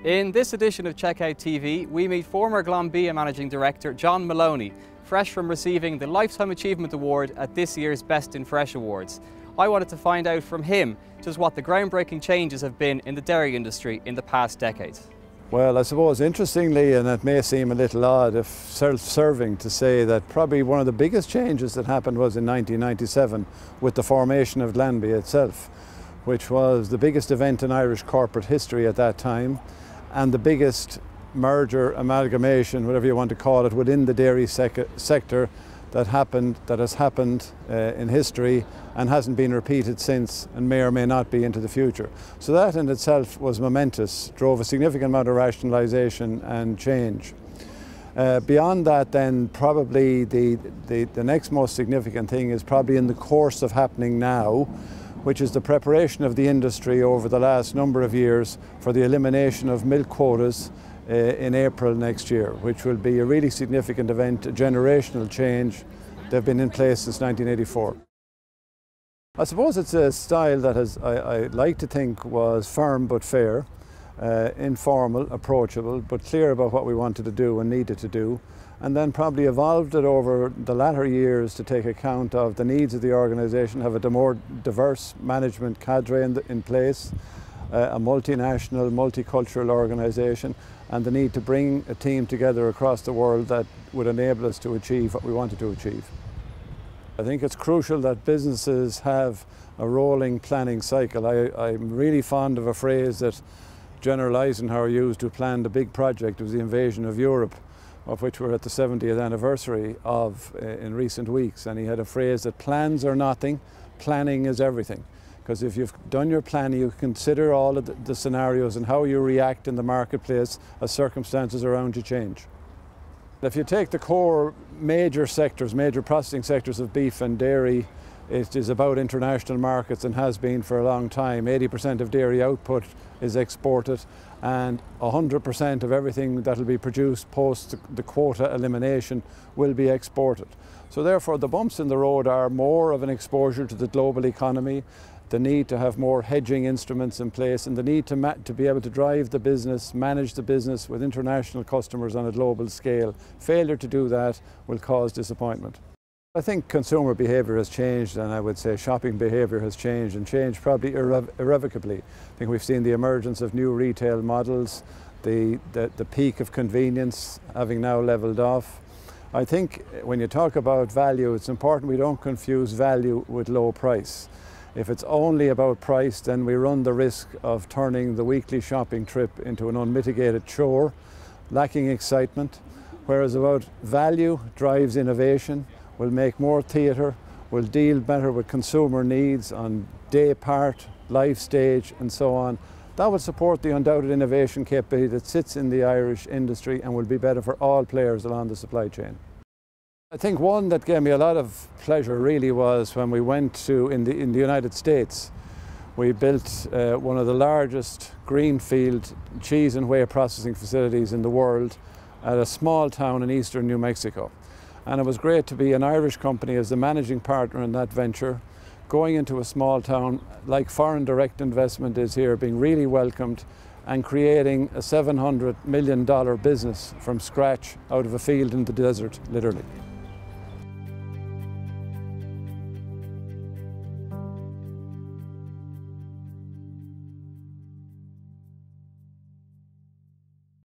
In this edition of Checkout TV, we meet former Glanbia Managing Director John Moloney, fresh from receiving the Lifetime Achievement Award at this year's Best in Fresh Awards. I wanted to find out from him just what the groundbreaking changes have been in the dairy industry in the past decade. Well, I suppose interestingly, and it may seem a little odd if self-serving to say that probably one of the biggest changes that happened was in 1997 with the formation of Glanbia itself, which was the biggest event in Irish corporate history at that time and the biggest merger, amalgamation, whatever you want to call it, within the dairy sector that has happened in history and hasn't been repeated since and may or may not be into the future. So that in itself was momentous, drove a significant amount of rationalisation and change. Beyond that then, probably the next most significant thing is probably in the course of happening now, which is the preparation of the industry over the last number of years for the elimination of milk quotas in April next year, which will be a really significant event, a generational change. They've been in place since 1984. I suppose it's a style that I like to think was firm but fair, informal, approachable, but clear about what we wanted to do and needed to do, and then probably evolved it over the latter years to take account of the needs of the organisation, have a more diverse management cadre in place, a multinational, multicultural organisation, and the need to bring a team together across the world that would enable us to achieve what we wanted to achieve. I think it's crucial that businesses have a rolling planning cycle. I'm really fond of a phrase that General Eisenhower used who planned a big project. It was the invasion of Europe, of which we're at the 70th anniversary of in recent weeks. And he had a phrase that plans are nothing, planning is everything. Because if you've done your planning, you consider all of the scenarios and how you react in the marketplace as circumstances around you change. If you take the core major sectors, major processing sectors of beef and dairy, it is about international markets and has been for a long time. 80% of dairy output is exported and 100% of everything that will be produced post the quota elimination will be exported. So therefore the bumps in the road are more of an exposure to the global economy, the need to have more hedging instruments in place, and the need to be able to drive the business, manage the business with international customers on a global scale. Failure to do that will cause disappointment. I think consumer behaviour has changed, and I would say shopping behaviour has changed, and changed probably irrevocably. I think we've seen the emergence of new retail models, the peak of convenience having now levelled off. I think when you talk about value, it's important we don't confuse value with low price. If it's only about price, then we run the risk of turning the weekly shopping trip into an unmitigated chore, lacking excitement, whereas about value drives innovation, will make more theatre, will deal better with consumer needs on day part, life stage and so on. That will support the undoubted innovation capability that sits in the Irish industry and will be better for all players along the supply chain. I think one that gave me a lot of pleasure really was when we went to, in the United States, we built one of the largest greenfield cheese and whey processing facilities in the world at a small town in eastern New Mexico. And it was great to be an Irish company as the managing partner in that venture, going into a small town like foreign direct investment is here, being really welcomed and creating a $700 million business from scratch out of a field in the desert, literally.